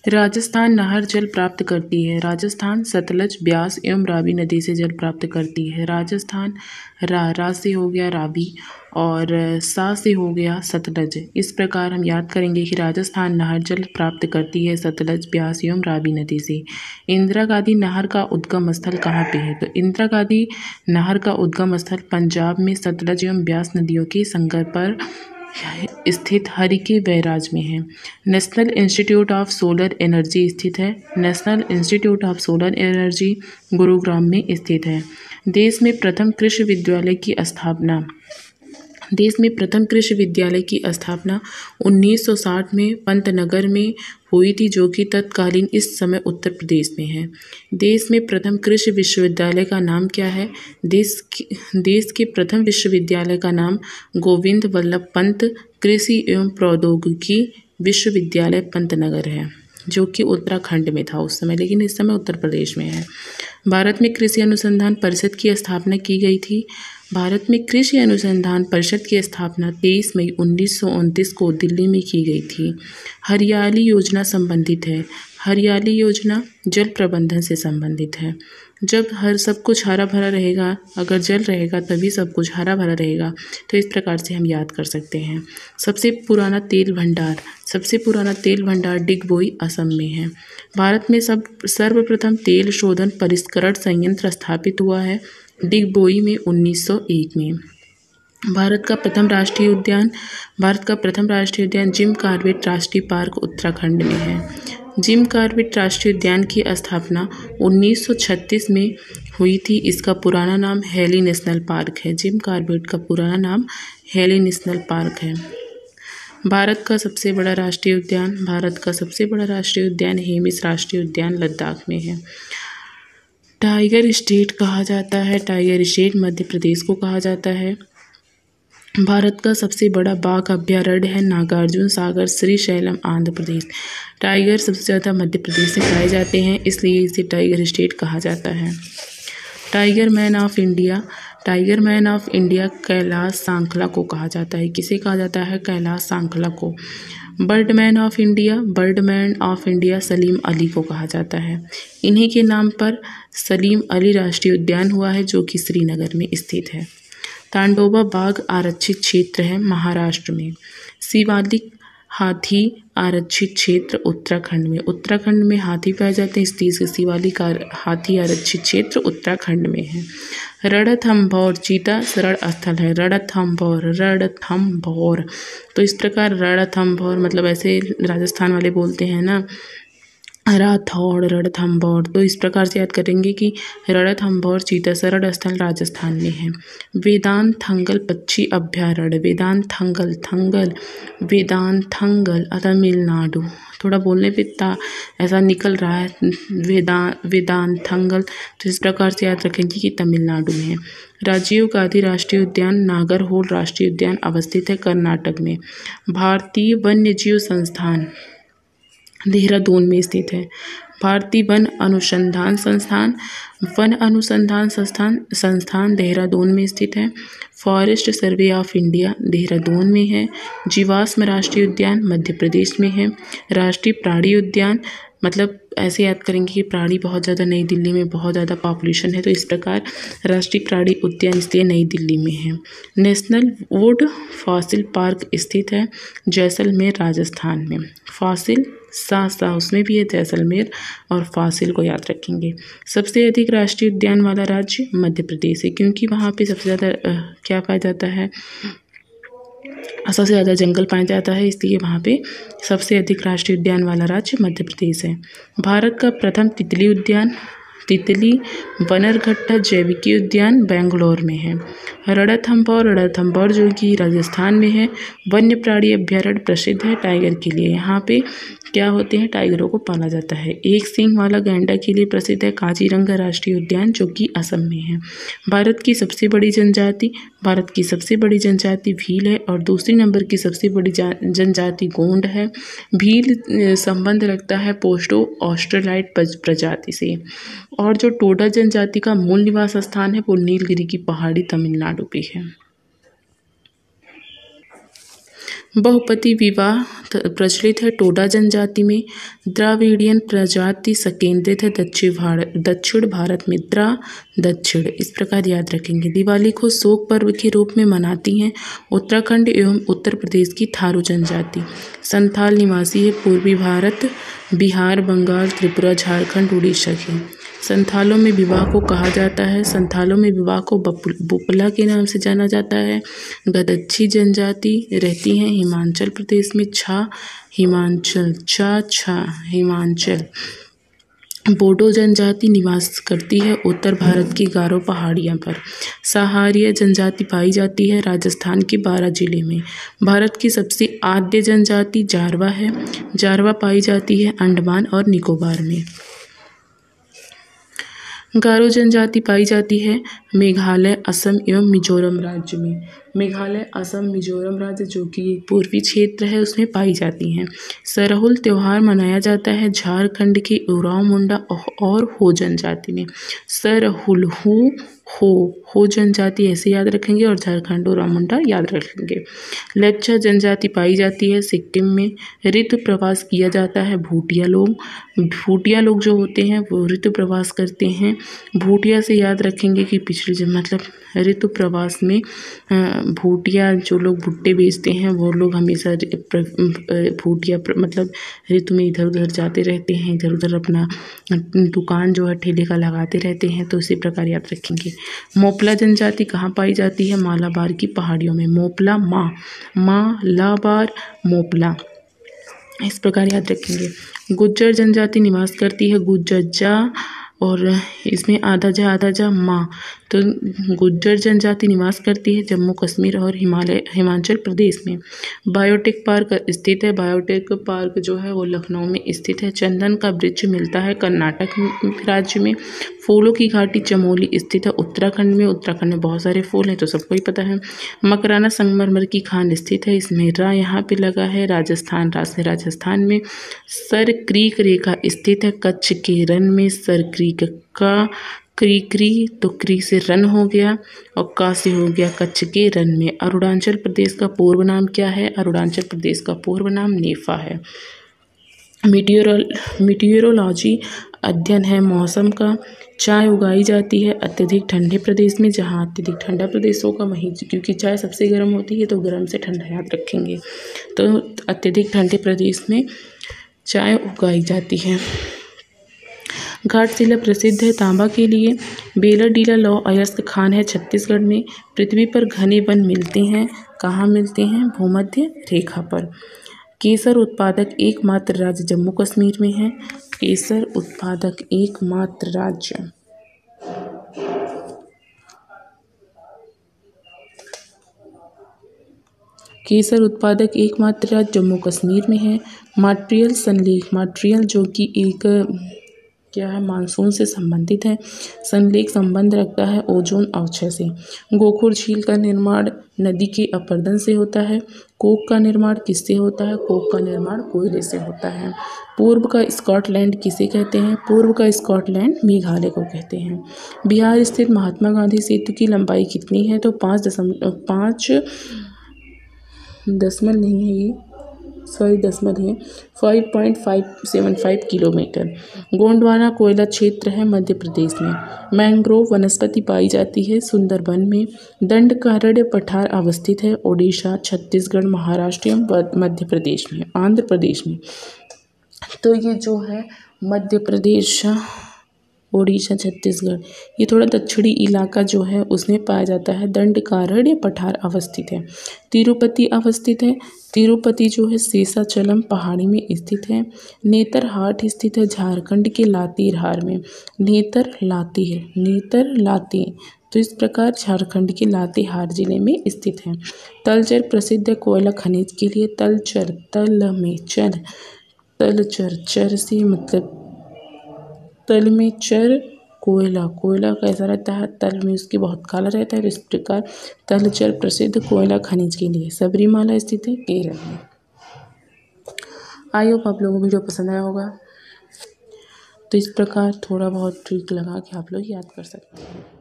राजस्थान नहर जल प्राप्त करती है। राजस्थान सतलज, ब्यास एवं रावी नदी से जल प्राप्त करती है। राजस्थान रा से हो गया रावी और सा से हो गया सतलज। इस प्रकार हम याद करेंगे कि राजस्थान नहर जल प्राप्त करती है सतलज, ब्यास एवं रावी नदी से। इंदिरा गांधी नहर का उद्गम स्थल कहाँ पे है? तो इंदिरा गांधी नहर का उद्गम स्थल पंजाब में सतलज एवं ब्यास नदियों के संगम पर स्थित हरिके बैराज में है। National institute of solar energy स्थित है। National institute of solar energy Gurugram में स्थित है। देश में प्रथम कृषि विद्यालय की स्थापना 1960 में पंतनगर में हुई थी, जो कि तत्कालीन इस समय उत्तर प्रदेश में है। देश में प्रथम कृषि विश्वविद्यालय का नाम क्या है? देश के प्रथम विश्वविद्यालय का नाम गोविंद वल्लभ पंत कृषि एवं प्रौद्योगिकी विश्वविद्यालय पंतनगर है, जो कि उत्तराखंड में था उस समय, लेकिन इस समय उत्तर प्रदेश में है। भारत में कृषि अनुसंधान परिषद की स्थापना की गई थी। भारत में कृषि अनुसंधान परिषद की स्थापना 23 मई 1929 को दिल्ली में की गई थी। हरियाली योजना संबंधित है। हरियाली योजना जल प्रबंधन से संबंधित है। जब सब कुछ हरा भरा रहेगा, अगर जल रहेगा तभी सब कुछ हरा भरा रहेगा, तो इस प्रकार से हम याद कर सकते हैं। सबसे पुराना तेल भंडार डिगबोई असम में है। भारत में सर्वप्रथम तेल शोधन परिष्करण संयंत्र स्थापित हुआ है डिगबोई में 1901 में। भारत का प्रथम राष्ट्रीय उद्यान जिम कॉर्बेट राष्ट्रीय पार्क उत्तराखंड में है। जिम कॉर्बेट राष्ट्रीय उद्यान की स्थापना 1936 में हुई थी। इसका पुराना नाम हेली नेशनल पार्क है। जिम कॉर्बेट का पुराना नाम हेली नेशनल पार्क है। भारत का सबसे बड़ा राष्ट्रीय उद्यान हेमिस राष्ट्रीय उद्यान लद्दाख में है। टाइगर स्टेट कहा जाता है, टाइगर स्टेट मध्य प्रदेश को कहा जाता है। भारत का सबसे बड़ा बाघ अभयारण्य है नागार्जुन सागर श्रीशैलम आंध्र प्रदेश। टाइगर सबसे ज़्यादा मध्य प्रदेश में पाए जाते हैं, इसलिए इसे टाइगर स्टेट कहा जाता है। Tiger man of India Kailash Sankhla को कहा जाता है। किसे कहा जाता है? कैलाश सांखला को। Birdman of India Salim Ali को कहा जाता है। इन्हीं के नाम पर सलीम अली राष्ट्रीय उद्यान हुआ है, जो कि श्रीनगर में स्थित है। तांडोबा बाघ आरक्षित क्षेत्र है महाराष्ट्र में। शिवालिक हाथी आरक्षित क्षेत्र उत्तराखंड में हाथी पाए जाते हैं, इसलिए इसे शिवालिक हाथी आरक्षित क्षेत्र उत्तराखंड में है। रणथंभौर चीता शरण स्थल है। रणथंभौर तो इस प्रकार रणथंभौर मतलब ऐसे राजस्थान वाले बोलते हैं ना, राठौड़ रणथंभौर, तो इस प्रकार से याद करेंगे कि रणथंभौर चीता शरण स्थल राजस्थान में है। वेदांथंगल पक्षी अभयारण्य वेदांथंगल तमिलनाडु, थोड़ा बोलने पे ऐसा निकल रहा है वेदांथंगल, तो इस प्रकार से याद रखेंगे कि तमिलनाडु में है। राजीव गांधी राष्ट्रीय उद्यान नागरहोल राष्ट्रीय उद्यान अवस्थित है कर्नाटक में। भारतीय वन्यजीव संस्थान देहरादून में स्थित है। भारतीय वन अनुसंधान संस्थान देहरादून में स्थित है। Forest survey of India Dehradun में है। जीवाश्म राष्ट्रीय उद्यान मध्य प्रदेश में है। राष्ट्रीय प्राणी उद्यान मतलब ऐसे याद करेंगे कि प्राणी बहुत ज़्यादा नई दिल्ली में बहुत ज़्यादा पॉपुलेशन है, तो इस प्रकार राष्ट्रीय प्राणी उद्यान इसलिए नई दिल्ली में है। नेशनल वुड फॉसिल पार्क स्थित है जैसलमेर राजस्थान में। फॉसिल सा उसमें भी है जैसलमेर, और फॉसिल को याद रखेंगे। सबसे अधिक राष्ट्रीय उद्यान वाला राज्य मध्य प्रदेश है, क्योंकि वहाँ पे सबसे ज़्यादा क्या पाया जाता है, सबसे ज़्यादा जंगल पाया जाता है, इसलिए वहाँ पे सबसे अधिक राष्ट्रीय उद्यान वाला राज्य मध्य प्रदेश है। भारत का प्रथम तितली बनरघट्टा जैविकी उद्यान बेंगलोर में है। रणथंभौर जो कि राजस्थान में है। वन्य प्राणी अभयारण्य प्रसिद्ध है टाइगर के लिए। यहाँ पे क्या होते हैं, टाइगरों को पाला जाता है। एक सींग वाला गैंडा के लिए प्रसिद्ध है काजीरंगा राष्ट्रीय उद्यान, जो कि असम में है। भारत की सबसे बड़ी जनजाति भील है, और दूसरी नंबर की सबसे बड़ी जनजाति गोंड है। भील संबंध रखता है पोस्टो ऑस्ट्रेलाइट प्रजाति से, और जो टोडा जनजाति का मूल निवास स्थान है वो नीलगिरी की पहाड़ी तमिलनाडु पे है। बहुपति विवाह प्रचलित है टोडा जनजाति में। द्राविडियन प्रजाति संकेंद्रित है दक्षिण भारत में। दक्षिण इस प्रकार याद रखेंगे। दिवाली को शोक पर्व के रूप में मनाती हैं उत्तराखंड एवं उत्तर प्रदेश की थारू जनजाति। संथाल निवासी है पूर्वी भारत, बिहार, बंगाल, त्रिपुरा, झारखंड, उड़ीसा के। संथालों में विवाह को कहा जाता है, संथालों में विवाह को बुपला के नाम से जाना जाता है। गदच्छी जनजाति रहती है हिमाचल प्रदेश में। हिमाचल। बोडो जनजाति निवास करती है उत्तर भारत की गारो पहाड़ियों पर। सहारिया जनजाति पाई जाती है राजस्थान के 12 जिले में। भारत की सबसे आद्य जनजाति जारवा है। जारवा पाई जाती है अंडमान और निकोबार में। गारो जनजाति पाई जाती है मेघालय, असम एवं मिजोरम राज्य में। मेघालय, असम, मिजोरम राज्य जो कि पूर्वी क्षेत्र है उसमें पाई जाती हैं। सरहुल त्यौहार मनाया जाता है झारखंड के उरांव मुंडा और हो जनजाति में। सरहुल हो जनजाति ऐसे याद रखेंगे और झारखंड उरांव मुंडा याद रखेंगे। लेप्चा जनजाति पाई जाती है सिक्किम में। ऋतु प्रवास किया जाता है भूटिया लोग जो होते हैं वो ऋतु प्रवास करते हैं। भूटिया से याद रखेंगे कि पिछले मतलब ऋतु प्रवास में भूटिया जो लोग भुट्टे बेचते हैं वो लोग हमेशा भूटिया मतलब ऋतु में इधर उधर जाते रहते हैं, इधर उधर अपना दुकान जो है ठेले का लगाते रहते हैं, तो इसी प्रकार याद रखेंगे। मोपला जनजाति कहाँ पाई जाती है? मालाबार की पहाड़ियों में। मोपला मालाबार मोपला इस प्रकार याद रखेंगे। गुज्जर जनजाति निवास करती है गुज्जर और इसमें आधा जा माँ, तो गुज्जर जनजाति निवास करती है जम्मू कश्मीर और हिमाचल प्रदेश में। बायोटेक पार्क स्थित है। बायोटेक पार्क जो है वो लखनऊ में स्थित है। चंदन का वृक्ष मिलता है कर्नाटक राज्य में। फूलों की घाटी चमोली स्थित है उत्तराखंड में। उत्तराखंड में बहुत सारे फूल हैं तो सबको ही पता है। मकराना संगमरमर की खान स्थित है, इसमें रा यहाँ पे लगा है। राजस्थान में। सर क्रीक रेखा स्थित है कच्छ के रन में। सर क्रीक का क्री तो क्री से रन हो गया और का से हो गया कच्छ के रन में। अरुणाचल प्रदेश का पूर्व नाम क्या है? अरुणाचल प्रदेश का पूर्व नाम नेफा है। मीटियोरोलॉजी अध्ययन है मौसम का। चाय उगाई जाती है अत्यधिक ठंडे प्रदेश में, जहाँ अत्यधिक ठंडा प्रदेश होगा वहीं, क्योंकि चाय सबसे गर्म होती है तो गर्म से ठंडा याद रखेंगे। तो अत्यधिक ठंडे प्रदेश में चाय उगाई जाती है। घाटशिला प्रसिद्ध है तांबा के लिए। बेलाडीला लौह अयस्क खान है छत्तीसगढ़ में। पृथ्वी पर घने वन मिलते हैं, कहाँ मिलते हैं? भूमध्य रेखा पर। केसर उत्पादक एकमात्र राज्य जम्मू कश्मीर में है। केसर उत्पादक एकमात्र राज्य जम्मू कश्मीर में है। मॉन्ट्रियल सनलेख, मॉन्ट्रियल जो कि एक क्या है मानसून से संबंधित है। सनलेख संबंध रखता है ओजोन अवक्षय से। गोखुर झील का निर्माण नदी के अपरदन से होता है। कोक का निर्माण किससे होता है? कोक का निर्माण कोयले से होता है। पूर्व का स्कॉटलैंड किसे कहते हैं? पूर्व का स्कॉटलैंड मेघालय को कहते हैं। बिहार स्थित महात्मा गांधी सेतु की लंबाई कितनी है? तो 5.575 किलोमीटर। गोंडवाना कोयला क्षेत्र है मध्य प्रदेश में। मैंग्रोव वनस्पति पाई जाती है सुंदरबन में। दंडकारण्य पठार अवस्थित है ओडिशा, छत्तीसगढ़, महाराष्ट्र एवं मध्य प्रदेश में, आंध्र प्रदेश में। तो ये जो है मध्य प्रदेश, ओडिशा, छत्तीसगढ़, ये थोड़ा दक्षिणी इलाका जो है उसमें पाया जाता है। दंडकारण्य पठार अवस्थित है। तिरुपति अवस्थित है। तिरुपति जो है शेषाचलम पहाड़ी में स्थित है। नेतरहाट स्थित है झारखंड के लातेहार में। नेतरलाती तो इस प्रकार झारखंड के लातेहार जिले में स्थित है। तलचर प्रसिद्ध है कोयला खनिज के लिए। तलचर चर से मतलब तल में चर कोयला कैसा रहता है? तल में उसके बहुत काला रहता है, तो इस प्रकार तलचर प्रसिद्ध कोयला खनिज के लिए। सबरीमाला स्थित है केरल में। आई होप आप लोगों को वीडियो पसंद आया होगा। तो इस प्रकार थोड़ा बहुत ट्रिक लगा के आप लोग याद कर सकते हैं।